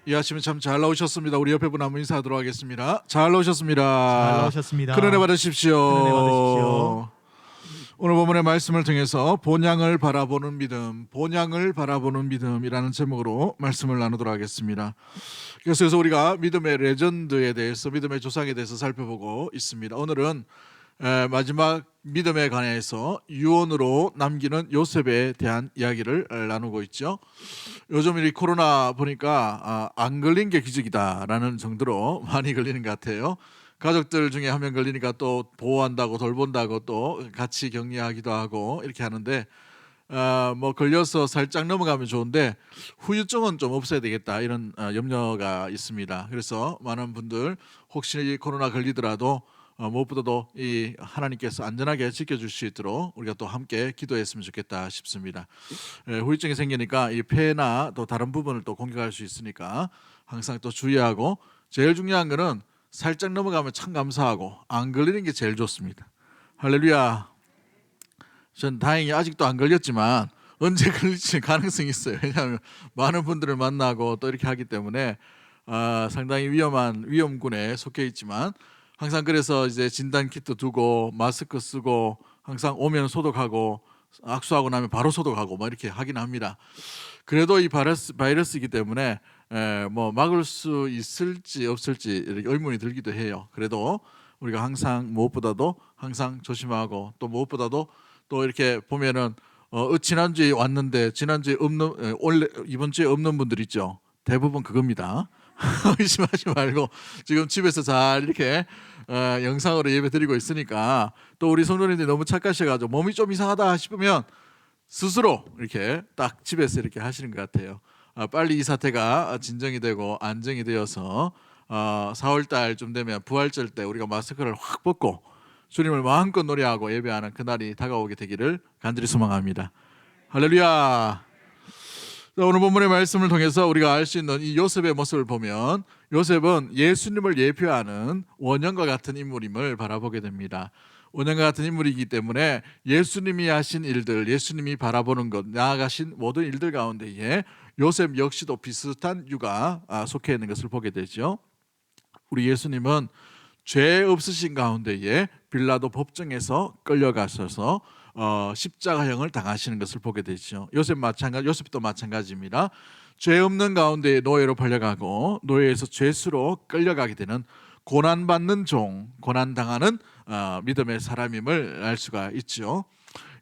이 아침에 참 잘 나오셨습니다. 우리 옆에 분 한번 인사하도록 하겠습니다. 잘 나오셨습니다. 잘 나오셨습니다. 큰 은혜 받으십시오. 큰 은혜 받으십시오. 오늘 본문의 말씀을 통해서 본향을 바라보는 믿음, 본향을 바라보는 믿음이라는 제목으로 말씀을 나누도록 하겠습니다. 그래서 우리가 믿음의 레전드에 대해서, 믿음의 조상에 대해서 살펴보고 있습니다. 오늘은 마지막 믿음에 관해서 유언으로 남기는 요셉에 대한 이야기를 나누고 있죠. 요즘 이 코로나 보니까 안 걸린 게 기적이다라는 정도로 많이 걸리는 것 같아요. 가족들 중에 한 명 걸리니까 또 보호한다고 돌본다고 또 같이 격리하기도 하고 이렇게 하는데 뭐 걸려서 살짝 넘어가면 좋은데 후유증은 좀 없어야 되겠다 이런 염려가 있습니다. 그래서 많은 분들 혹시 코로나 걸리더라도 무엇보다도 이 하나님께서 안전하게 지켜줄 수 있도록 우리가 또 함께 기도했으면 좋겠다 싶습니다. 후유증이 생기니까 이 폐나 또 다른 부분을 또 공격할 수 있으니까 항상 또 주의하고, 제일 중요한 거는 살짝 넘어가면 참 감사하고 안 걸리는 게 제일 좋습니다. 할렐루야. 전 다행히 아직도 안 걸렸지만 언제 걸릴지 가능성이 있어요. 왜냐하면 많은 분들을 만나고 또 이렇게 하기 때문에 상당히 위험한 위험군에 속해 있지만, 항상 그래서 이제 진단 키트 두고 마스크 쓰고 항상 오면 소독하고 악수하고 나면 바로 소독하고 뭐 이렇게 하긴 합니다. 그래도 이 바이러스이기 때문에 뭐 막을 수 있을지 없을지 이렇게 의문이 들기도 해요. 그래도 우리가 항상 무엇보다도 항상 조심하고, 또 무엇보다도 또 이렇게 보면은 지난주에 왔는데 지난주에 없는, 원래 이번 주에 없는 분들 있죠. 대부분 그겁니다. 의심하지 말고 지금 집에서 잘 이렇게 영상으로 예배 드리고 있으니까, 또 우리 성도님들이 너무 착하셔가지고 몸이 좀 이상하다 싶으면 스스로 이렇게 딱 집에서 이렇게 하시는 것 같아요. 빨리 이 사태가 진정이 되고 안정이 되어서 4월 달쯤 되면 부활절 때 우리가 마스크를 확 벗고 주님을 마음껏 노래하고 예배하는 그날이 다가오게 되기를 간절히 소망합니다. 할렐루야. 오늘 본문의 말씀을 통해서 우리가 알 수 있는 이 요셉의 모습을 보면, 요셉은 예수님을 예표하는 원형과 같은 인물임을 바라보게 됩니다. 원형과 같은 인물이기 때문에 예수님이 하신 일들, 예수님이 바라보는 것, 나아가신 모든 일들 가운데에 요셉 역시도 비슷한 유가 속해 있는 것을 보게 되죠. 우리 예수님은 죄 없으신 가운데에 빌라도 법정에서 끌려가셔서 십자가형을 당하시는 것을 보게 되죠. 요셉도 마찬가지입니다. 죄 없는 가운데 노예로 팔려가고 노예에서 죄수로 끌려가게 되는 고난받는 종, 고난당하는 믿음의 사람임을 알 수가 있죠.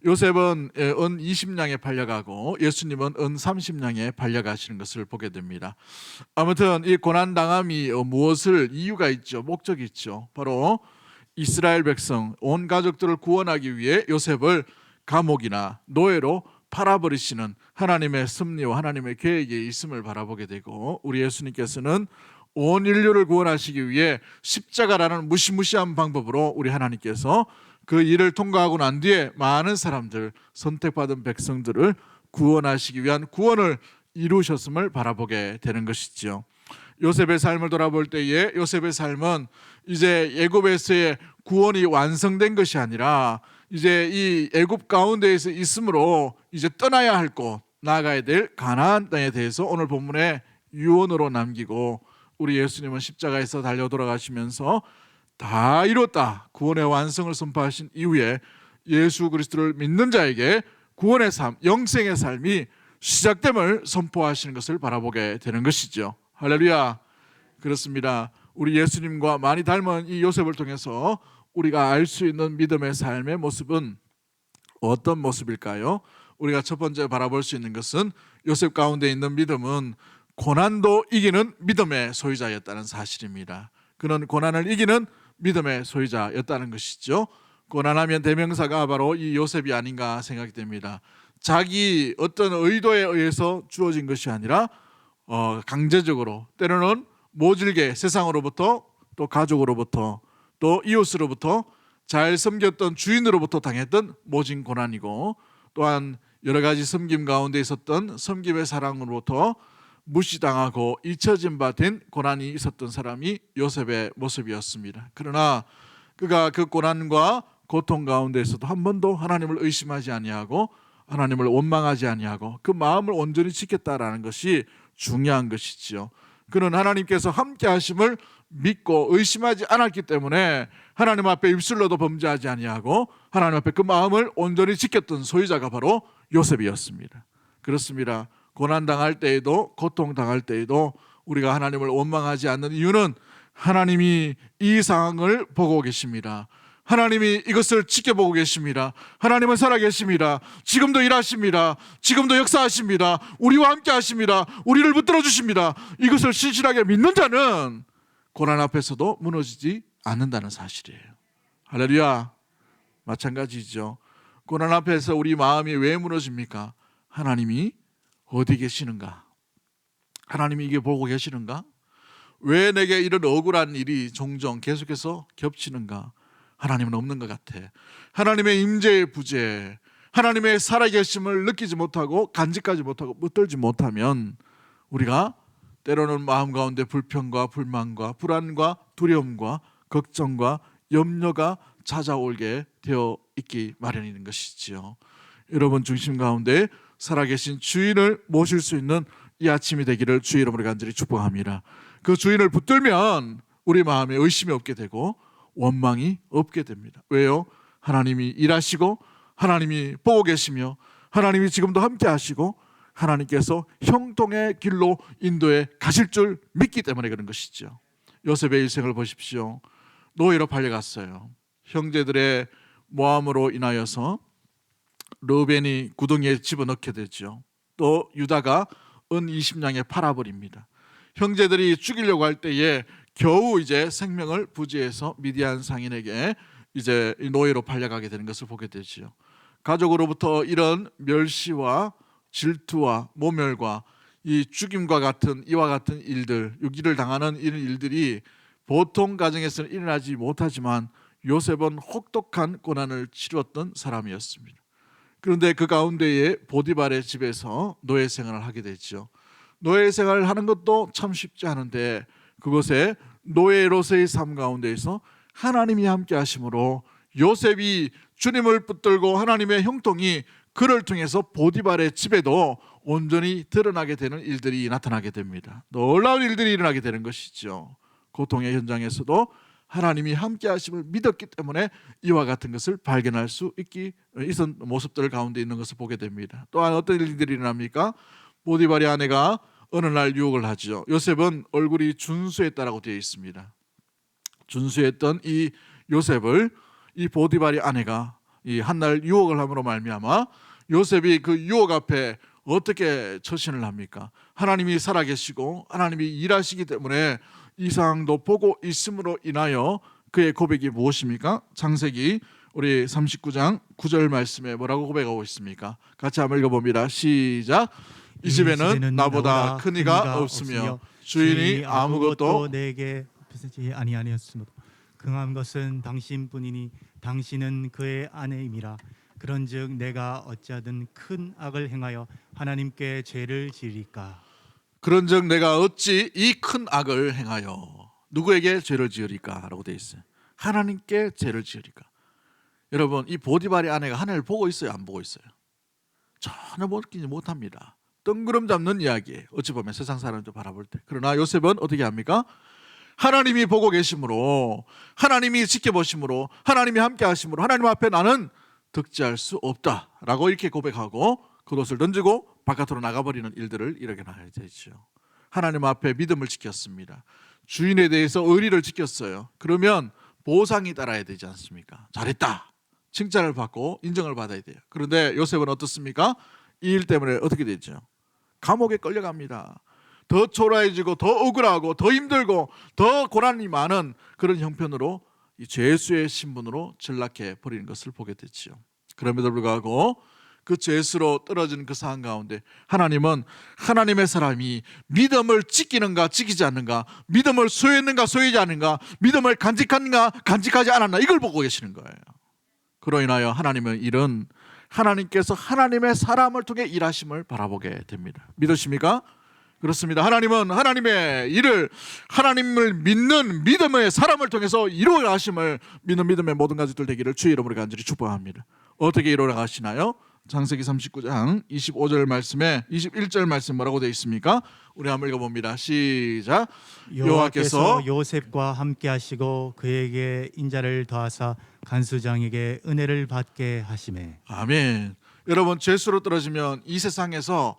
요셉은 은 20냥에 팔려가고 예수님은 은 30냥에 팔려가시는 것을 보게 됩니다. 아무튼 이 고난당함이 무엇을, 이유가 있죠. 목적이 있죠. 바로 이스라엘 백성 온 가족들을 구원하기 위해 요셉을 감옥이나 노예로 팔아버리시는 하나님의 섭리와 하나님의 계획이 있음을 바라보게 되고, 우리 예수님께서는 온 인류를 구원하시기 위해 십자가라는 무시무시한 방법으로 우리 하나님께서 그 일을 통과하고 난 뒤에 많은 사람들, 선택받은 백성들을 구원하시기 위한 구원을 이루셨음을 바라보게 되는 것이지요. 요셉의 삶을 돌아볼 때에 요셉의 삶은 이제 애굽에서의 구원이 완성된 것이 아니라 이제 이 애굽 가운데에서 있으므로 이제 떠나야 할 곳, 나아가야 될 가나안 땅에 대해서 오늘 본문에 유언으로 남기고, 우리 예수님은 십자가에서 달려 돌아가시면서 다 이뤘다, 구원의 완성을 선포하신 이후에 예수 그리스도를 믿는 자에게 구원의 삶, 영생의 삶이 시작됨을 선포하시는 것을 바라보게 되는 것이죠. 할렐루야. 그렇습니다. 우리 예수님과 많이 닮은 이 요셉을 통해서 우리가 알 수 있는 믿음의 삶의 모습은 어떤 모습일까요? 우리가 첫 번째 바라볼 수 있는 것은 요셉 가운데 있는 믿음은 고난도 이기는 믿음의 소유자였다는 사실입니다. 그는 고난을 이기는 믿음의 소유자였다는 것이죠. 고난하면 대명사가 바로 이 요셉이 아닌가 생각이 됩니다. 자기 어떤 의도에 의해서 주어진 것이 아니라 강제적으로, 때로는 모질게 세상으로부터, 또 가족으로부터, 또 이웃으로부터, 잘 섬겼던 주인으로부터 당했던 모진 고난이고, 또한 여러 가지 섬김 가운데 있었던 섬김의 사랑으로부터 무시당하고 잊혀진 바 된 고난이 있었던 사람이 요셉의 모습이었습니다. 그러나 그가 그 고난과 고통 가운데에서도 한 번도 하나님을 의심하지 아니하고 하나님을 원망하지 아니하고 그 마음을 온전히 지켰다라는 것이 중요한 것이지요. 그는 하나님께서 함께 하심을 믿고 의심하지 않았기 때문에 하나님 앞에 입술로도 범죄하지 아니하고 하나님 앞에 그 마음을 온전히 지켰던 소유자가 바로 요셉이었습니다. 그렇습니다. 고난당할 때에도 고통당할 때에도 우리가 하나님을 원망하지 않는 이유는 하나님이 이 상황을 보고 계십니다. 하나님이 이것을 지켜보고 계십니다. 하나님은 살아계십니다. 지금도 일하십니다. 지금도 역사하십니다. 우리와 함께 하십니다. 우리를 붙들어 주십니다. 이것을 신실하게 믿는 자는 고난 앞에서도 무너지지 않는다는 사실이에요. 할렐루야. 마찬가지죠. 고난 앞에서 우리 마음이 왜 무너집니까? 하나님이 어디 계시는가? 하나님이 이게 보고 계시는가? 왜 내게 이런 억울한 일이 종종 계속해서 겹치는가? 하나님은 없는 것 같아. 하나님의 임재의 부재, 하나님의 살아계심을 느끼지 못하고 간직하지 못하고 붙들지 못하면 우리가 때로는 마음 가운데 불평과 불만과 불안과 두려움과 걱정과 염려가 찾아오게 되어 있기 마련인 것이지요. 여러분 중심 가운데 살아계신 주인을 모실 수 있는 이 아침이 되기를 주의 이름으로 간절히 축복합니다. 그 주인을 붙들면 우리 마음에 의심이 없게 되고 원망이 없게 됩니다. 왜요? 하나님이 일하시고 하나님이 보고 계시며 하나님이 지금도 함께 하시고 하나님께서 형통의 길로 인도해 가실 줄 믿기 때문에 그런 것이죠. 요셉의 일생을 보십시오. 노예로 팔려갔어요. 형제들의 모함으로 인하여서 르벤이 구덩이에 집어넣게 되죠. 또 유다가 은 20냥에 팔아버립니다. 형제들이 죽이려고 할 때에 겨우 이제 생명을 부지해서 미디안 상인에게 이제 노예로 팔려가게 되는 것을 보게 되지요. 가족으로부터 이런 멸시와 질투와 모멸과 이 죽임과 같은 이와 같은 일들, 유기를 당하는 이런 일들이 보통 가정에서는 일어나지 못하지만 요셉은 혹독한 고난을 치루었던 사람이었습니다. 그런데 그 가운데에 보디발의 집에서 노예 생활을 하게 되죠. 노예 생활을 하는 것도 참 쉽지 않은데 그곳에 노예로서의 삶 가운데에서 하나님이 함께 하심으로 요셉이 주님을 붙들고 하나님의 형통이 그를 통해서 보디발의 집에도 온전히 드러나게 되는 일들이 나타나게 됩니다. 놀라운 일들이 일어나게 되는 것이죠. 고통의 현장에서도 하나님이 함께 하심을 믿었기 때문에 이와 같은 것을 발견할 수 있던 모습들 가운데 있는 것을 보게 됩니다. 또한 어떤 일들이 일어납니까? 보디발의 아내가 어느 날 유혹을 하죠. 요셉은 얼굴이 준수했다라고 되어 있습니다. 준수했던 이 요셉을 이 보디발의 아내가 이 한날 유혹을 함으로 말미암아 요셉이 그 유혹 앞에 어떻게 처신을 합니까? 하나님이 살아계시고 하나님이 일하시기 때문에 이 상황도 보고 있음으로 인하여 그의 고백이 무엇입니까? 창세기 우리 39장 9절 말씀에 뭐라고 고백하고 있습니까? 같이 한번 읽어봅니다. 시작. 이 집에는 나보다 큰 이가 없으며 주인이 아무것도 내게 베푸지 아니하였으므로 긍한 것은 당신뿐이니 당신은 그의 아내임이라. 그런즉 내가 어찌하든 큰 악을 행하여 하나님께 죄를 지으리까. 그런즉 내가 어찌 이 큰 악을 행하여 누구에게 죄를 지으리까? 라고 되어 있어요. 하나님께 죄를 지으리까. 여러분 이 보디발의 아내가 하나님을 보고 있어요? 안 보고 있어요? 전혀 보지 못합니다. 뜬구름 잡는 이야기예요. 어찌 보면 세상 사람들 바라볼 때. 그러나 요셉은 어떻게 합니까? 하나님이 보고 계심으로 하나님이 지켜보심으로 하나님이 함께 하심으로 하나님 앞에 나는 득지할 수 없다라고 이렇게 고백하고 그것을 던지고 바깥으로 나가버리는 일들을 일어나야 되죠. 하나님 앞에 믿음을 지켰습니다. 주인에 대해서 의리를 지켰어요. 그러면 보상이 따라야 되지 않습니까? 잘했다. 칭찬을 받고 인정을 받아야 돼요. 그런데 요셉은 어떻습니까? 이 일 때문에 어떻게 되죠? 감옥에 끌려갑니다. 더 초라해지고 더 억울하고 더 힘들고 더 고난이 많은 그런 형편으로 이 죄수의 신분으로 전락해 버리는 것을 보게 됐지요. 그럼에도 불구하고 그 죄수로 떨어지는 그 상황 가운데 하나님은 하나님의 사람이 믿음을 지키는가 지키지 않는가, 믿음을 소유했는가 소유하지 않는가, 믿음을 간직하는가 간직하지 않았나, 이걸 보고 계시는 거예요. 그로 인하여 하나님은 이런 하나님께서 하나님의 사람을 통해 일하심을 바라보게 됩니다. 믿으십니까? 그렇습니다. 하나님은 하나님의 일을 하나님을 믿는 믿음의 사람을 통해서 이루어 가심을 믿는 믿음의 모든 가족들 되기를 주의 이름으로 간절히 축복합니다. 어떻게 이루어 가시나요? 창세기 39장 25절 말씀에 21절 말씀 뭐라고 되어 있습니까? 우리 한번 읽어봅니다. 시작. 여호와께서 요셉과 함께 하시고 그에게 인자를 더하사 간수장에게 은혜를 받게 하시매. 아멘. 여러분, 죄수로 떨어지면 이 세상에서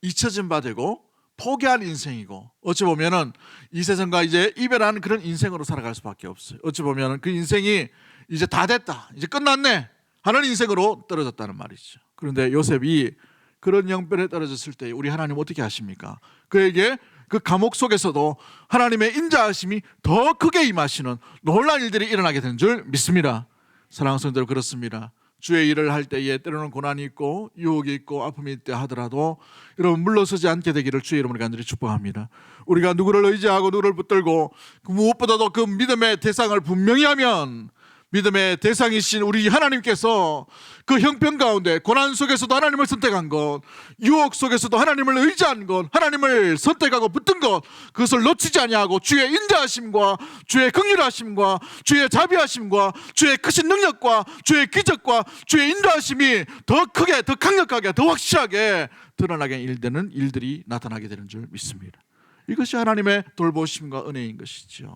잊혀진 바 되고 포기한 인생이고, 어찌 보면은 이 세상과 이제 이별하는 그런 인생으로 살아갈 수밖에 없어요. 어찌 보면은 그 인생이 이제 다 됐다, 이제 끝났네 하는 인생으로 떨어졌다는 말이죠. 그런데 요셉이 그런 형편에 떨어졌을 때 우리 하나님 어떻게 하십니까? 그에게 그 감옥 속에서도 하나님의 인자하심이 더 크게 임하시는 놀라운 일들이 일어나게 된 줄 믿습니다. 사랑하는 성도들, 그렇습니다. 주의 일을 할 때에 때로는 고난이 있고 유혹이 있고 아픔이 있다 하더라도 여러분 물러서지 않게 되기를 주의 이름으로 간절히 축복합니다. 우리가 누구를 의지하고 누구를 붙들고 무엇보다도 그 믿음의 대상을 분명히 하면 믿음의 대상이신 우리 하나님께서 그 형편 가운데 고난 속에서도 하나님을 선택한 것, 유혹 속에서도 하나님을 의지한 것, 하나님을 선택하고 붙든 것, 그것을 놓치지 아니하고 주의 인자하심과 주의 긍휼하심과 주의 자비하심과 주의 크신 능력과 주의 기적과 주의 인도하심이 더 크게, 더 강력하게, 더 확실하게 드러나게 일되는 일들이 나타나게 되는 줄 믿습니다. 이것이 하나님의 돌보심과 은혜인 것이죠.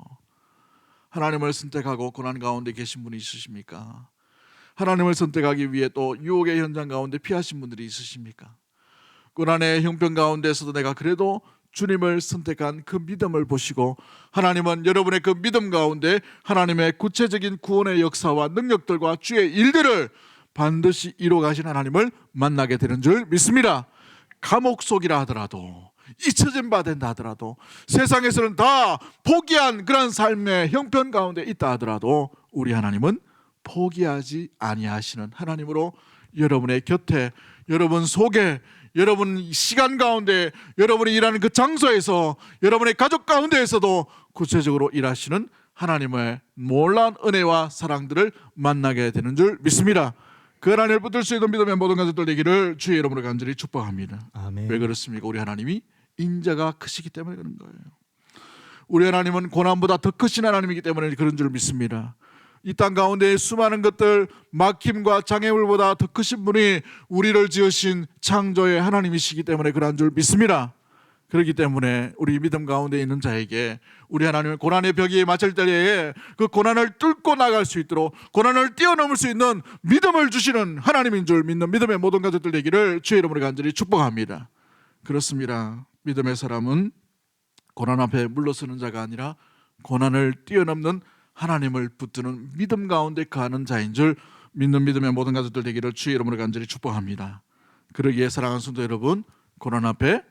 하나님을 선택하고 고난 가운데 계신 분이 있으십니까? 하나님을 선택하기 위해 또 유혹의 현장 가운데 피하신 분들이 있으십니까? 고난의 형편 가운데서도 내가 그래도 주님을 선택한 그 믿음을 보시고 하나님은 여러분의 그 믿음 가운데 하나님의 구체적인 구원의 역사와 능력들과 주의 일들을 반드시 이루어 가신 하나님을 만나게 되는 줄 믿습니다. 감옥 속이라 하더라도, 잊혀진 바 된다 하더라도, 세상에서는 다 포기한 그런 삶의 형편 가운데 있다 하더라도 우리 하나님은 포기하지 아니하시는 하나님으로 여러분의 곁에, 여러분 속에, 여러분 시간 가운데, 여러분이 일하는 그 장소에서, 여러분의 가족 가운데에서도 구체적으로 일하시는 하나님의 놀라운 은혜와 사랑들을 만나게 되는 줄 믿습니다. 그 하나님을 붙들 수 있는 믿음의 모든 가족들 되기를 주의 이름으로 간절히 축복합니다. 아멘. 왜 그렇습니까? 우리 하나님이 인자가 크시기 때문에 그런 거예요. 우리 하나님은 고난보다 더 크신 하나님이기 때문에 그런 줄 믿습니다. 이 땅 가운데 수많은 것들, 막힘과 장애물보다 더 크신 분이 우리를 지으신 창조의 하나님이시기 때문에 그런 줄 믿습니다. 그렇기 때문에 우리 믿음 가운데 있는 자에게 우리 하나님은 고난의 벽이 맞을 때에 그 고난을 뚫고 나갈 수 있도록, 고난을 뛰어넘을 수 있는 믿음을 주시는 하나님인 줄 믿는 믿음의 모든 가족들 되기를 주의 이름으로 간절히 축복합니다. 그렇습니다. 믿음의 사람은 고난 앞에 물러서는 자가 아니라 고난을 뛰어넘는 하나님을 붙드는 믿음 가운데 가는 자인 줄 믿는 믿음의 모든 가족들 되기를 주의 이름으로 간절히 축복합니다. 그러기에 사랑하는 성도 여러분, 고난 앞에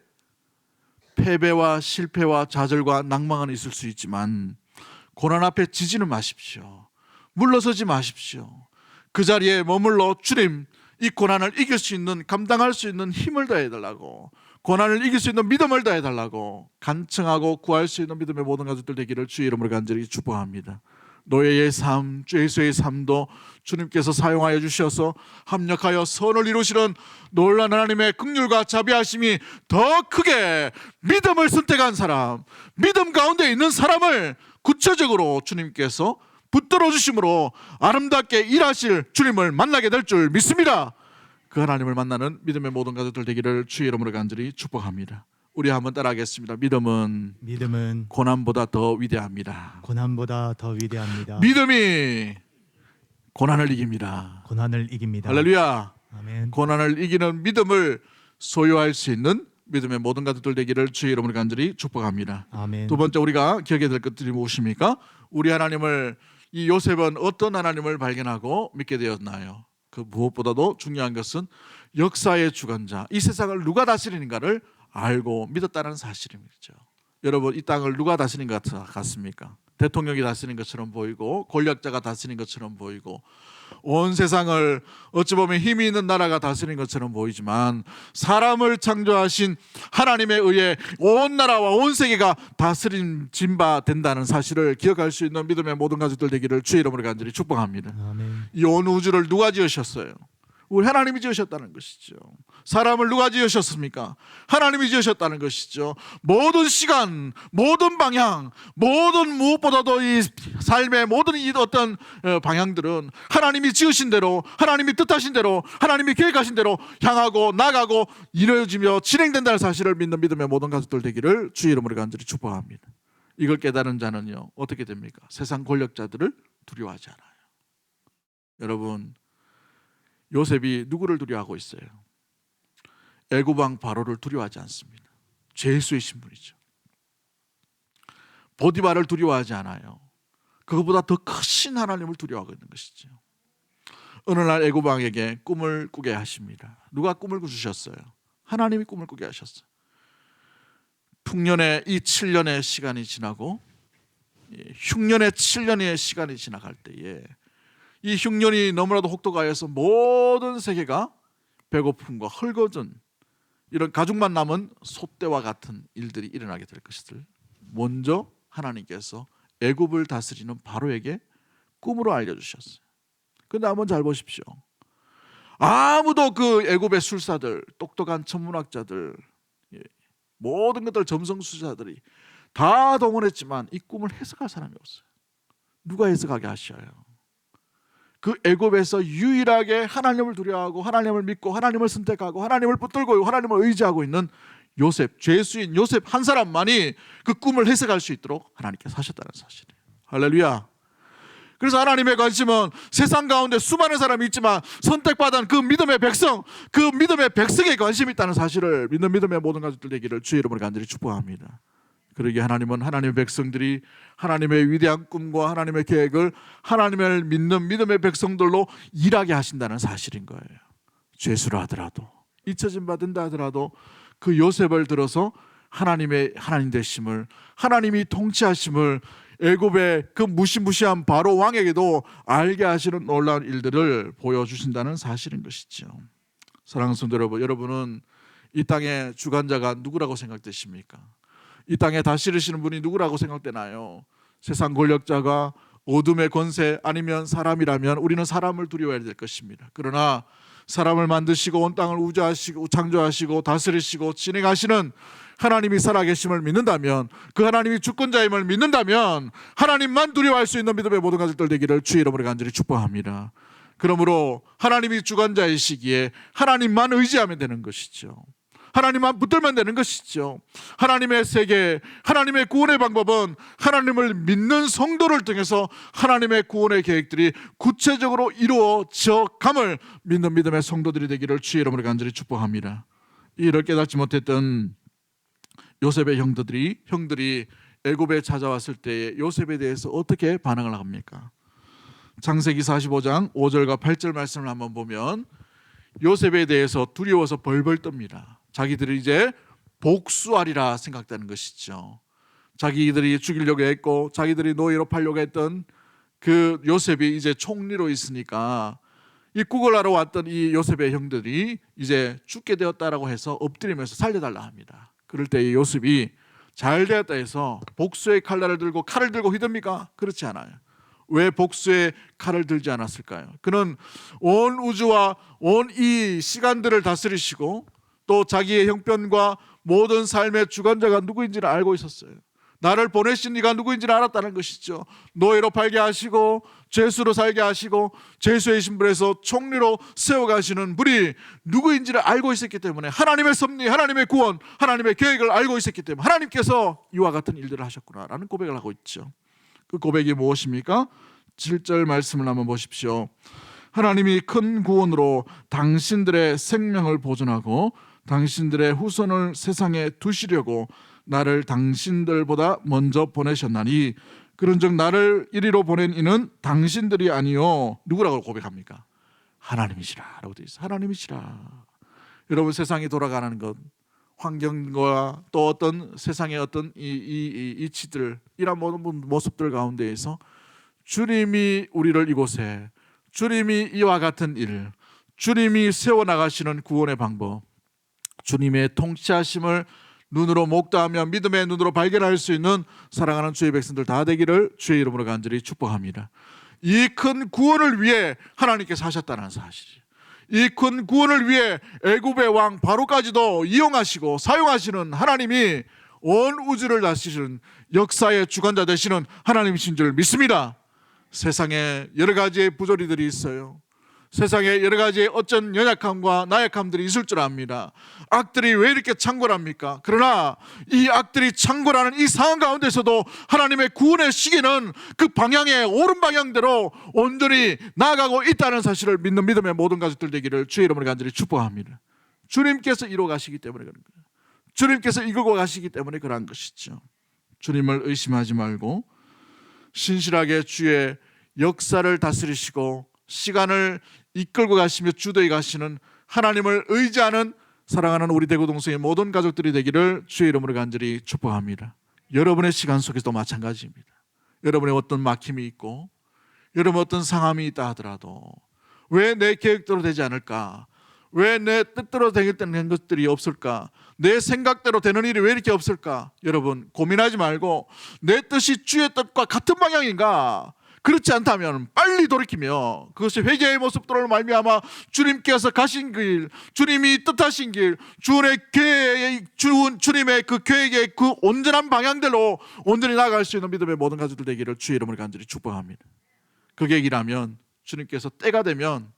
패배와 실패와 좌절과 낭망은 있을 수 있지만 고난 앞에 지지는 마십시오. 물러서지 마십시오. 그 자리에 머물러 주님, 이 고난을 이길 수 있는, 감당할 수 있는 힘을 다해달라고, 고난을 이길 수 있는 믿음을 다해달라고 간청하고 구할 수 있는 믿음의 모든 가족들 되기를 주의 이름으로 간절히 축복합니다. 노예의 삶, 죄수의 삶도 주님께서 사용하여 주셔서 합력하여 선을 이루시는 놀라운 하나님의 긍휼과 자비하심이 더 크게 믿음을 선택한 사람, 믿음 가운데 있는 사람을 구체적으로 주님께서 붙들어 주심으로 아름답게 일하실 주님을 만나게 될 줄 믿습니다. 그 하나님을 만나는 믿음의 모든 가족들 되기를 주의 이름으로 간절히 축복합니다. 우리 한번 따라하겠습니다. 믿음은 고난보다 더 위대합니다. 고난보다 더 위대합니다. 믿음이 고난을 이깁니다. 고난을 이깁니다. 할렐루야. 아멘. 고난을 이기는 믿음을 소유할 수 있는 믿음의 모든 가족들 되기를 주의 이름으로 간절히 축복합니다. 아멘. 두 번째 우리가 기억해야 될 것들이 무엇입니까? 우리 하나님을, 이 요셉은 어떤 하나님을 발견하고 믿게 되었나요? 그 무엇보다도 중요한 것은 역사의 주관자, 이 세상을 누가 다스리는가를 알고 믿었다는 사실이죠. 여러분, 이 땅을 누가 다스리는 것 같습니까? 대통령이 다스리는 것처럼 보이고 권력자가 다스리는 것처럼 보이고 온 세상을 어찌 보면 힘이 있는 나라가 다스리는 것처럼 보이지만 사람을 창조하신 하나님에 의해 온 나라와 온 세계가 다스림 바 된다는 사실을 기억할 수 있는 믿음의 모든 가족들 되기를 주의 이름으로 간절히 축복합니다. 아멘. 이 온 우주를 누가 지으셨어요? 우리 하나님이 지으셨다는 것이죠. 사람을 누가 지으셨습니까? 하나님이 지으셨다는 것이죠. 모든 시간, 모든 방향, 모든 무엇보다도 이 삶의 모든 이 어떤 방향들은 하나님이 지으신 대로, 하나님이 뜻하신 대로, 하나님이 계획하신 대로 향하고 나가고 이루어지며 진행된다는 사실을 믿는 믿음의 모든 가족들 되기를 주의 이름으로 간절히 축복합니다. 이걸 깨달은 자는요, 어떻게 됩니까? 세상 권력자들을 두려워하지 않아요. 여러분, 요셉이 누구를 두려워하고 있어요? 애굽 왕 바로를 두려워하지 않습니다. 죄수의 신분이죠. 보디바를 두려워하지 않아요. 그것보다 더 크신 하나님을 두려워하고 있는 것이죠. 어느 날 애굽 왕에게 꿈을 꾸게 하십니다. 누가 꿈을 주셨어요? 하나님이 꿈을 꾸게 하셨어요. 풍년의 이 7년의 시간이 지나고 흉년의 7년의 시간이 지나갈 때에 이 흉년이 너무나도 혹독하여서 모든 세계가 배고픔과 헐거든 이런 가죽만 남은 소떼와 같은 일들이 일어나게 될 것을 먼저 하나님께서 애굽을 다스리는 바로에게 꿈으로 알려주셨어요. 그런데 한번 잘 보십시오. 아무도 그 애굽의 술사들, 똑똑한 천문학자들, 모든 것들 점성술사들이 다 동원했지만 이 꿈을 해석할 사람이 없어요. 누가 해석하게 하셔요? 그 애굽에서 유일하게 하나님을 두려워하고 하나님을 믿고 하나님을 선택하고 하나님을 붙들고 하나님을 의지하고 있는 요셉, 죄수인 요셉 한 사람만이 그 꿈을 해석할 수 있도록 하나님께서 하셨다는 사실이에요. 할렐루야. 그래서 하나님의 관심은 세상 가운데 수많은 사람이 있지만 선택받은 그 믿음의 백성, 그 믿음의 백성에 관심이 있다는 사실을 믿는 믿음의 모든 가족들 되기를 주의 이름으로 간절히 축복합니다. 그러기에 하나님은 하나님의 백성들이 하나님의 위대한 꿈과 하나님의 계획을 하나님을 믿는 믿음의 백성들로 일하게 하신다는 사실인 거예요. 죄수라 하더라도, 잊혀진 바 된다 하더라도 그 요셉을 들어서 하나님의 하나님 되심을, 하나님이 통치하심을 애굽의 그 무시무시한 바로 왕에게도 알게 하시는 놀라운 일들을 보여주신다는 사실인 것이죠. 사랑하는 성도 여러분, 여러분은 이 땅의 주관자가 누구라고 생각되십니까? 이 땅에 다스리시는 분이 누구라고 생각되나요? 세상 권력자가, 어둠의 권세, 아니면 사람이라면 우리는 사람을 두려워해야 될 것입니다. 그러나 사람을 만드시고 온 땅을 우주하시고 창조하시고 다스리시고 진행하시는 하나님이 살아계심을 믿는다면, 그 하나님이 주권자임을 믿는다면 하나님만 두려워할 수 있는 믿음의 모든 가족들 되기를 주의 이름으로 간절히 축복합니다. 그러므로 하나님이 주관자이시기에 하나님만 의지하면 되는 것이죠. 하나님만 붙들면 되는 것이죠. 하나님의 세계, 하나님의 구원의 방법은 하나님을 믿는 성도를 통해서 하나님의 구원의 계획들이 구체적으로 이루어져 감을 믿는 믿음의 성도들이 되기를 주의 이름으로 간절히 축복합니다. 이를 깨닫지 못했던 요셉의 형들이 애굽에 찾아왔을 때 요셉에 대해서 어떻게 반응을 합니까? 창세기 45장 5절과 8절 말씀을 한번 보면 요셉에 대해서 두려워서 벌벌 떱니다. 자기들이 이제 복수하리라 생각되는 것이죠. 자기들이 죽이려고 했고 자기들이 노예로 팔려고 했던 그 요셉이 이제 총리로 있으니까 이 구걸하러 왔던 이 요셉의 형들이 이제 죽게 되었다라고 해서 엎드리면서 살려달라 합니다. 그럴 때 이 요셉이 잘 되었다 해서 복수의 칼날을 들고 칼을 들고 휘둡니까? 그렇지 않아요. 왜 복수의 칼을 들지 않았을까요? 그는 온 우주와 온 이 시간들을 다스리시고 또 자기의 형편과 모든 삶의 주관자가 누구인지를 알고 있었어요. 나를 보내신 이가 누구인지를 알았다는 것이죠. 노예로 팔게 하시고 죄수로 살게 하시고 죄수의 신분에서 총리로 세워가시는 분이 누구인지를 알고 있었기 때문에, 하나님의 섭리, 하나님의 구원, 하나님의 계획을 알고 있었기 때문에 하나님께서 이와 같은 일들을 하셨구나라는 고백을 하고 있죠. 그 고백이 무엇입니까? 7절 말씀을 한번 보십시오. 하나님이 큰 구원으로 당신들의 생명을 보존하고 당신들의 후손을 세상에 두시려고 나를 당신들보다 먼저 보내셨나니, 그런즉 나를 이리로 보낸 이는 당신들이 아니요 누구라고 고백합니까? 하나님이시라라고 되어 있어요. 하나님이시라. 여러분, 세상이 돌아가는 것, 환경과 또 어떤 세상의 어떤 이 이치들, 이런 모든 모습들 가운데에서 주님이 우리를 이곳에, 주님이 이와 같은 일, 주님이 세워나가시는 구원의 방법, 주님의 통치하심을 눈으로 목도하며 믿음의 눈으로 발견할 수 있는 사랑하는 주의 백성들 다 되기를 주의 이름으로 간절히 축복합니다. 이 큰 구원을 위해 하나님께서 하셨다는 사실, 이 큰 구원을 위해 애굽의 왕 바로까지도 이용하시고 사용하시는 하나님이 온 우주를 다스리시는 역사의 주관자 되시는 하나님이신 줄 믿습니다. 세상에 여러 가지의 부조리들이 있어요. 세상에 여러 가지의 어쩐 연약함과 나약함들이 있을 줄 압니다. 악들이 왜 이렇게 창궐합니까? 그러나 이 악들이 창궐하는 이 상황 가운데서도 하나님의 구원의 시기는 그 방향의 옳은 방향대로 온전히 나아가고 있다는 사실을 믿는 믿음의 모든 가족들 되기를 주의 이름으로 간절히 축복합니다. 주님께서 이루어 가시기 때문에 그런 거예요. 주님께서 이끌고 가시기 때문에 그러한 것이죠. 주님을 의심하지 말고 신실하게 주의 역사를 다스리시고 시간을 이끌고 가시며 주도해 가시는 하나님을 의지하는 사랑하는 우리 대구동성의 모든 가족들이 되기를 주의 이름으로 간절히 축복합니다. 여러분의 시간 속에서도 마찬가지입니다. 여러분의 어떤 막힘이 있고 여러분 어떤 상함이 있다 하더라도 왜 내 계획대로 되지 않을까? 왜 내 뜻대로 되는 것들이 없을까? 내 생각대로 되는 일이 왜 이렇게 없을까? 여러분 고민하지 말고 내 뜻이 주의 뜻과 같은 방향인가? 그렇지 않다면 빨리 돌이키며 그것이 회개의 모습들을 말미암아 주님께서 가신 길, 주님이 뜻하신 길, 주님의 그 계획의 그 온전한 방향대로 온전히 나아갈 수 있는 믿음의 모든 가족들 되기를 주의 이름으로 간절히 축복합니다. 그 계획이라면 주님께서 때가 되면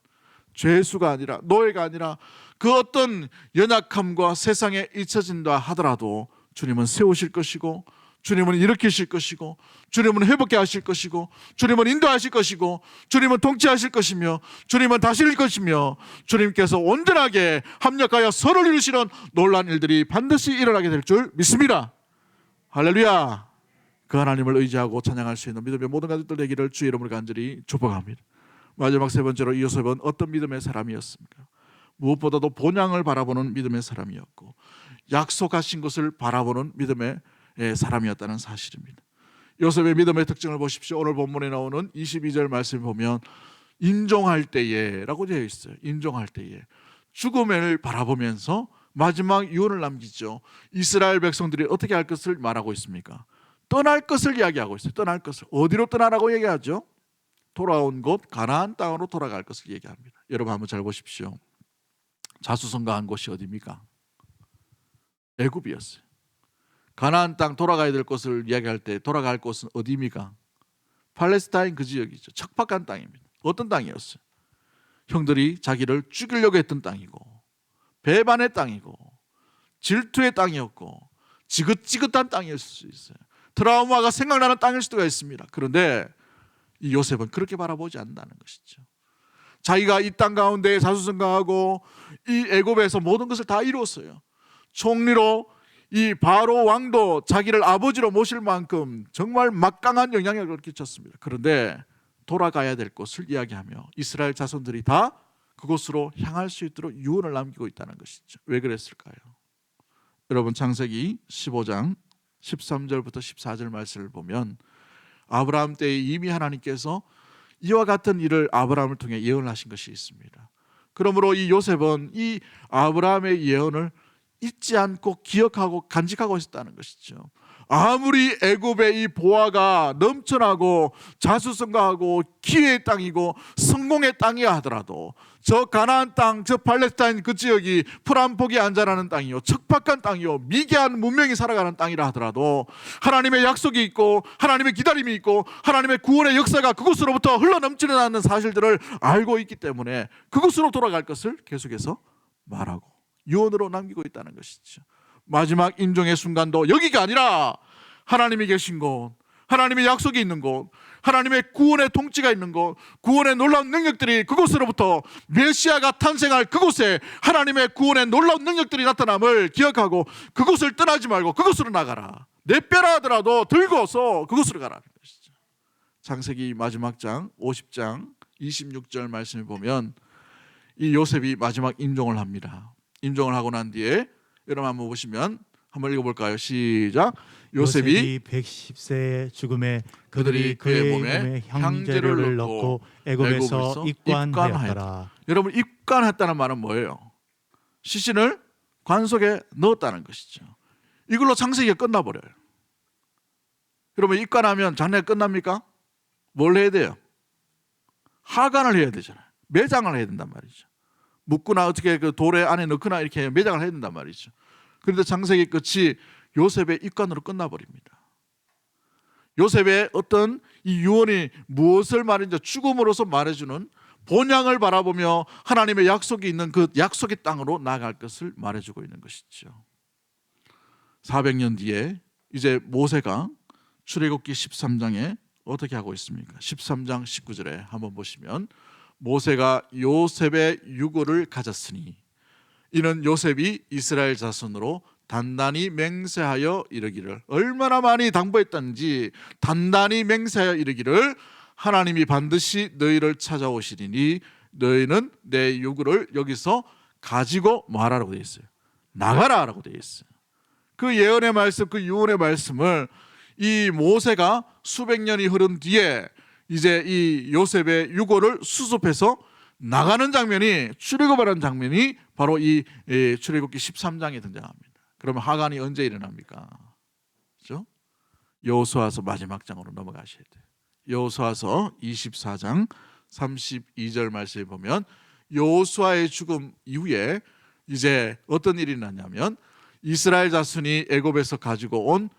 죄수가 아니라 노예가 아니라 그 어떤 연약함과 세상에 잊혀진다 하더라도 주님은 세우실 것이고 주님은 일으키실 것이고 주님은 회복해 하실 것이고 주님은 인도하실 것이고 주님은 통치하실 것이며 주님은 다스릴 것이며 주님께서 온전하게 합력하여 선을 이루시는 놀라운 일들이 반드시 일어나게 될 줄 믿습니다. 할렐루야. 그 하나님을 의지하고 찬양할 수 있는 믿음의 모든 가족들 되기를 주의 이름으로 간절히 축복합니다. 마지막 세 번째로 이 요셉은 어떤 믿음의 사람이었습니까? 무엇보다도 본향을 바라보는 믿음의 사람이었고 약속하신 것을 바라보는 믿음의 사람이었다는 사실입니다. 요셉의 믿음의 특징을 보십시오. 오늘 본문에 나오는 22절 말씀을 보면 인종할 때에 라고 되어 있어요. 인종할 때에 죽음을 바라보면서 마지막 유언을 남기죠. 이스라엘 백성들이 어떻게 할 것을 말하고 있습니까? 떠날 것을 이야기하고 있어요. 떠날 것을. 어디로 떠나라고 얘기하죠? 돌아온 곳 가나안 땅으로 돌아갈 것을 얘기합니다. 여러분 한번 잘 보십시오. 자수성가한 곳이 어디입니까? 애굽이었어요. 가나안 땅 돌아가야 될 곳을 이야기할 때 돌아갈 곳은 어디입니까? 팔레스타인 그 지역이죠. 척박한 땅입니다. 어떤 땅이었어요? 형들이 자기를 죽이려고 했던 땅이고 배반의 땅이고 질투의 땅이었고 지긋지긋한 땅일 수 있어요. 트라우마가 생각나는 땅일 수도 있습니다. 그런데 이 요셉은 그렇게 바라보지 않는다는 것이죠. 자기가 이 땅 가운데 자수성가하고 이 애굽에서 모든 것을 다 이루었어요. 총리로 이 바로 왕도 자기를 아버지로 모실 만큼 정말 막강한 영향력을 끼쳤습니다. 그런데 돌아가야 될 곳을 이야기하며 이스라엘 자손들이 다 그곳으로 향할 수 있도록 유언을 남기고 있다는 것이죠. 왜 그랬을까요? 여러분 창세기 15장 13절부터 14절 말씀을 보면 아브라함 때에 이미 하나님께서 이와 같은 일을 아브라함을 통해 예언하신 것이 있습니다. 그러므로 이 요셉은 이 아브라함의 예언을 잊지 않고 기억하고 간직하고 있었다는 것이죠. 아무리 애굽의 이 보화가 넘쳐나고 자수성가하고 기회의 땅이고 성공의 땅이야 하더라도 저 가나안 땅, 저 팔레스타인 그 지역이 풀 한 폭이 안 자라는 땅이요 척박한 땅이요 미개한 문명이 살아가는 땅이라 하더라도 하나님의 약속이 있고 하나님의 기다림이 있고 하나님의 구원의 역사가 그곳으로부터 흘러넘치는 사실들을 알고 있기 때문에 그곳으로 돌아갈 것을 계속해서 말하고 유언으로 남기고 있다는 것이죠. 마지막 임종의 순간도 여기가 아니라 하나님이 계신 곳, 하나님의 약속이 있는 곳, 하나님의 구원의 통치가 있는 곳, 구원의 놀라운 능력들이 그곳으로부터 메시아가 탄생할 그곳에 하나님의 구원의 놀라운 능력들이 나타남을 기억하고 그곳을 떠나지 말고 그곳으로 나가라. 내 뼈라 하더라도 들고서 그곳으로 가라는 것이죠. 창세기 마지막 장 50장 26절 말씀을 보면 이 요셉이 마지막 임종을 합니다. 임종을 하고 난 뒤에 여러분 한번 보시면 한번 읽어볼까요? 시작. 요셉이 110세의 죽음에 그들이 그의 몸에 향재료를 넣고 애굽에서 입관하였더라. 여러분 입관했다는 말은 뭐예요? 시신을 관 속에 넣었다는 것이죠. 이걸로 창세기가 끝나버려요. 여러분 입관하면 장례가 끝납니까? 뭘 해야 돼요? 하관을 해야 되잖아요. 매장을 해야 된단 말이죠. 묶거나 어떻게 그 돌에 안에 넣거나 이렇게 매장을 해야 된단 말이죠. 그런데 창세기 끝이 요셉의 입관으로 끝나버립니다. 요셉의 어떤 이 유언이 무엇을 말인지 죽음으로써 말해주는 본향을 바라보며 하나님의 약속이 있는 그 약속의 땅으로 나아갈 것을 말해주고 있는 것이죠. 400년 뒤에 이제 모세가 출애굽기 13장에 어떻게 하고 있습니까? 13장 19절에 한번 보시면 모세가 요셉의 유고를 가졌으니 이는 요셉이 이스라엘 자손으로 단단히 맹세하여 이르기를, 얼마나 많이 당부했던지 단단히 맹세하여 이르기를 하나님이 반드시 너희를 찾아오시리니 너희는 내 유고를 여기서 가지고 말하라고 되어 있어요. 나가라라고 되어 있어요. 그 예언의 말씀, 그 유언의 말씀을 이 모세가 수백 년이 흐른 뒤에 이제 이 요셉의 유고를 수습해서 나가는 장면이, 출애굽하는 장면이 바로 이 출애굽기 13장에 등장합니다. 그러면 하간이 언제 일어납니까? 그렇죠? 여호수아서 마지막 장으로 넘어가셔야 돼요. 여호수아서 24장 32절 말씀에 보면 여호수아의 죽음 이후에 이제 어떤 일이 났냐면 이스라엘 자손이 애굽에서 가지고 온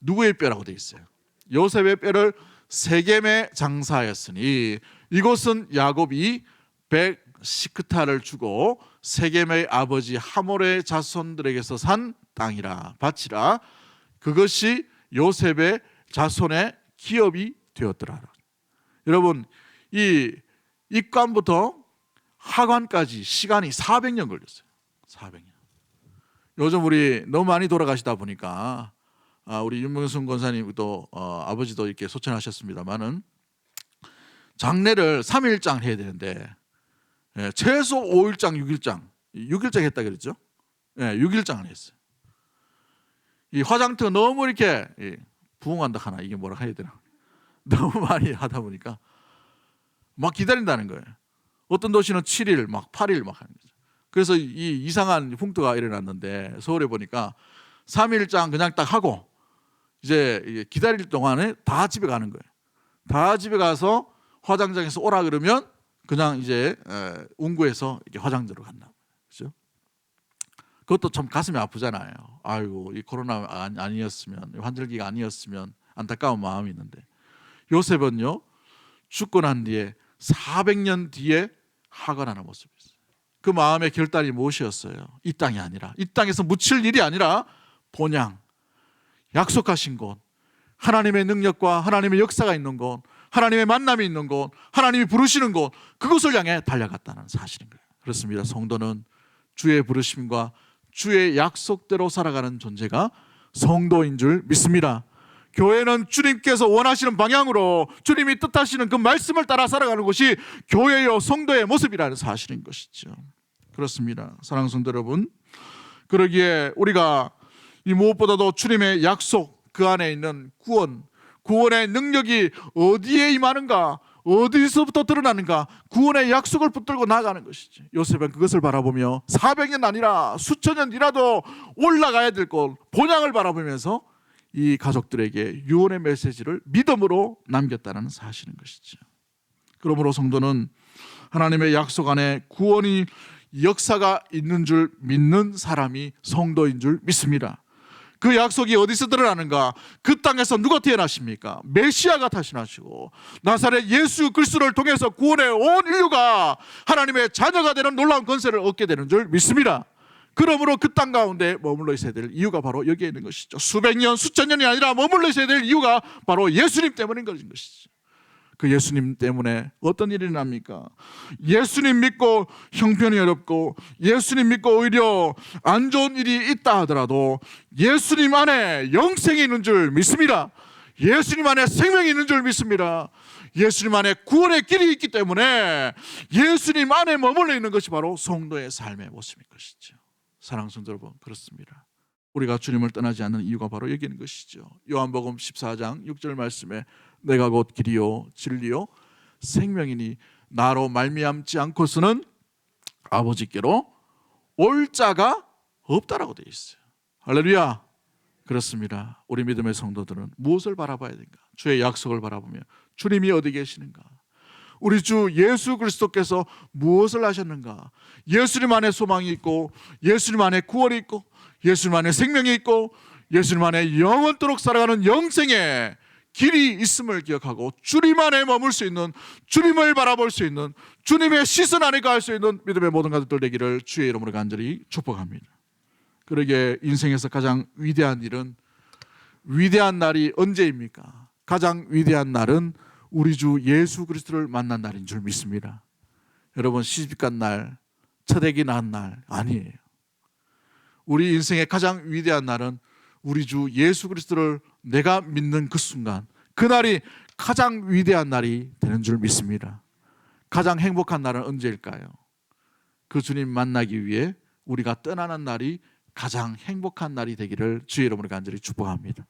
누구의 뼈라고 되어 있어요? 요셉의 뼈를 세겜에 장사하였으니 이곳은 야곱이 100시크타를 주고 세겜의 아버지 하몰의 자손들에게서 산 땅이라, 밭이라. 그것이 요셉의 자손의 기업이 되었더라. 여러분, 이 입관부터 하관까지 시간이 400년 걸렸어요. 400년. 요즘 우리 너무 많이 돌아가시다 보니까 우리 윤명순 권사님도 아버지도 이렇게 소천하셨습니다만은 장례를 3일장 해야 되는데 최소 5일장, 6일장 했다 그랬죠? 6일장을 했어요. 이 화장터가 너무 이렇게 부흥한다 하나, 이게 뭐라 해야 되나, 너무 많이 하다 보니까 막 기다린다는 거예요. 어떤 도시는 7일, 막 8일 막 하는 거죠. 그래서 이 이상한 풍토가 일어났는데 서울에 보니까 3일장 그냥 딱 하고 이제 기다릴 동안에 다 집에 가는 거예요. 다 집에 가서 화장장에서 오라 그러면 그냥 이제 운구해서 이렇게 화장대로 간다. 그렇죠? 그것도 참 가슴이 아프잖아요. 아이고, 이 코로나 아니었으면, 환절기가 아니었으면 안타까운 마음이 있는데, 요셉은요 죽고 난 뒤에 400년 뒤에 하관하는 모습이 있어요. 그 마음의 결단이 무엇이었어요? 이 땅이 아니라, 이 땅에서 묻힐 일이 아니라 본향, 약속하신 곳, 하나님의 능력과 하나님의 역사가 있는 곳, 하나님의 만남이 있는 곳, 하나님이 부르시는 곳, 그것을 향해 달려갔다는 사실인 거예요. 그렇습니다. 성도는 주의 부르심과 주의 약속대로 살아가는 존재가 성도인 줄 믿습니다. 교회는 주님께서 원하시는 방향으로 주님이 뜻하시는 그 말씀을 따라 살아가는 것이 교회요 성도의 모습이라는 사실인 것이죠. 그렇습니다. 사랑하는 성도 여러분, 그러기에 우리가 이 무엇보다도 주님의 약속, 그 안에 있는 구원의 능력이 어디에 임하는가, 어디서부터 드러나는가, 구원의 약속을 붙들고 나아가는 것이지. 요셉은 그것을 바라보며 400년 아니라 수천 년이라도 올라가야 될 곳, 본향을 바라보면서 이 가족들에게 유언의 메시지를 믿음으로 남겼다는 사실인 것이죠. 그러므로 성도는 하나님의 약속 안에 구원이 역사가 있는 줄 믿는 사람이 성도인 줄 믿습니다. 그 약속이 어디서 드러나는가? 그 땅에서 누가 태어나십니까? 메시아가 타신하시고 나사렛 예수 그리스도를 통해서 구원의 온 인류가 하나님의 자녀가 되는 놀라운 권세를 얻게 되는 줄 믿습니다. 그러므로 그 땅 가운데 머물러 있어야 될 이유가 바로 여기에 있는 것이죠. 수백 년, 수천 년이 아니라 머물러 있어야 될 이유가 바로 예수님 때문인 것이죠. 그 예수님 때문에 어떤 일이 납니까? 예수님 믿고 형편이 어렵고 예수님 믿고 오히려 안 좋은 일이 있다 하더라도 예수님 안에 영생이 있는 줄 믿습니다. 예수님 안에 생명이 있는 줄 믿습니다. 예수님 안에 구원의 길이 있기 때문에 예수님 안에 머물러 있는 것이 바로 성도의 삶의 모습인 것이죠. 사랑하는 성도 여러분, 그렇습니다. 우리가 주님을 떠나지 않는 이유가 바로 여기 있는 것이죠. 요한복음 14장 6절 말씀에 내가 곧 길이요 진리요 생명이니 나로 말미암지 않고서는 아버지께로 올 자가 없다라고 되어 있어요. 할렐루야. 그렇습니다. 우리 믿음의 성도들은 무엇을 바라봐야 되는가? 주의 약속을 바라보며 주님이 어디 계시는가? 우리 주 예수 그리스도께서 무엇을 하셨는가? 예수님 안에 소망이 있고, 예수님 안에 구원이 있고, 예수님 안에 생명이 있고, 예수님 안에 영원토록 살아가는 영생의 길이 있음을 기억하고, 주님 안에 머물 수 있는, 주님을 바라볼 수 있는, 주님의 시선 안에 갈 수 있는 믿음의 모든 가족들 되기를 주의 이름으로 간절히 축복합니다. 그러게 인생에서 가장 위대한 일은, 위대한 날이 언제입니까? 가장 위대한 날은 우리 주 예수 그리스도를 만난 날인 줄 믿습니다. 여러분, 시집간 날, 처대기 난 날 아니에요. 우리 인생의 가장 위대한 날은 우리 주 예수 그리스도를 내가 믿는 그 순간, 그날이 가장 위대한 날이 되는 줄 믿습니다. 가장 행복한 날은 언제일까요? 그 주님 만나기 위해 우리가 떠나는 날이 가장 행복한 날이 되기를 주의 이름으로 간절히 축복합니다.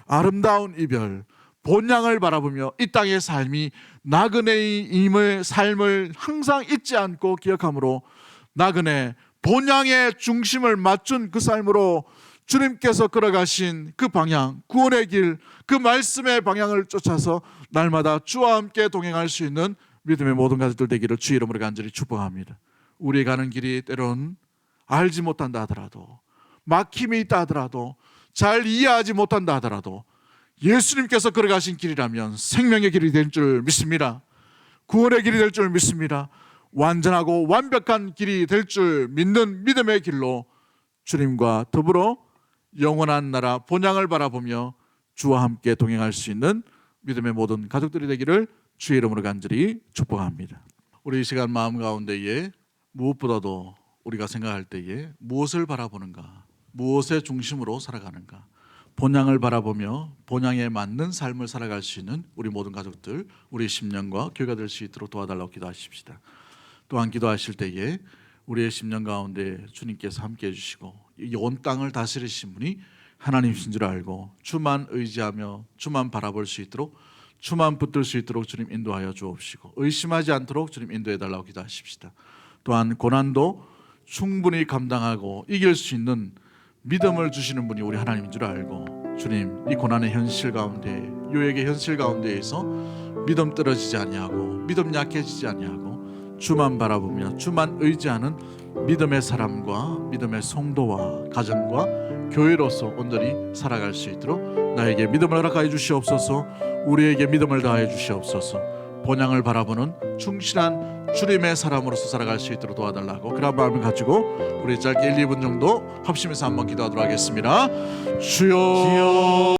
아름다운 이별, 본향을 바라보며 이 땅의 삶이 나그네임의 삶을 항상 잊지 않고 기억함으로, 나그네 본향의 중심을 맞춘 그 삶으로 주님께서 걸어가신 그 방향, 구원의 길, 그 말씀의 방향을 쫓아서 날마다 주와 함께 동행할 수 있는 믿음의 모든 가족들 되기를 주의 이름으로 간절히 축복합니다. 우리 가는 길이 때론 알지 못한다 하더라도, 막힘이 있다 하더라도, 잘 이해하지 못한다 하더라도 예수님께서 걸어가신 길이라면 생명의 길이 될 줄 믿습니다. 구원의 길이 될 줄 믿습니다. 완전하고 완벽한 길이 될 줄 믿는 믿음의 길로 주님과 더불어 영원한 나라 본향을 바라보며 주와 함께 동행할 수 있는 믿음의 모든 가족들이 되기를 주의 이름으로 간절히 축복합니다. 우리 이 시간 마음 가운데에 무엇보다도 우리가 생각할 때에 무엇을 바라보는가, 무엇의 중심으로 살아가는가, 본향을 바라보며 본향에 맞는 삶을 살아갈 수 있는 우리 모든 가족들, 우리 심령과 교회가 될 수 있도록 도와달라고 기도하십시다. 또한 기도하실 때에 우리의 심령 가운데 주님께서 함께 해주시고 이 온 땅을 다스리신 분이 하나님이신 줄 알고 주만 의지하며 주만 바라볼 수 있도록, 주만 붙들 수 있도록 주님 인도하여 주옵시고, 의심하지 않도록 주님 인도해 달라고 기도하십시다. 또한 고난도 충분히 감당하고 이길 수 있는 믿음을 주시는 분이 우리 하나님인 줄 알고, 주님 이 고난의 현실 가운데, 유혹의 현실 가운데에서 믿음 떨어지지 아니하고 믿음 약해지지 아니하고 주만 바라보며 주만 의지하는 믿음의 사람과 믿음의 성도와 가정과 교회로서 온전히 살아갈 수 있도록 나에게 믿음을 허락하여 주시옵소서. 우리에게 믿음을 다하여 주시옵소서. 본향을 바라보는 충실한 주님의 사람으로서 살아갈 수 있도록 도와달라고, 그런 마음을 가지고 우리 짧게 1, 2분 정도 합심해서 한번 기도하도록 하겠습니다. 주여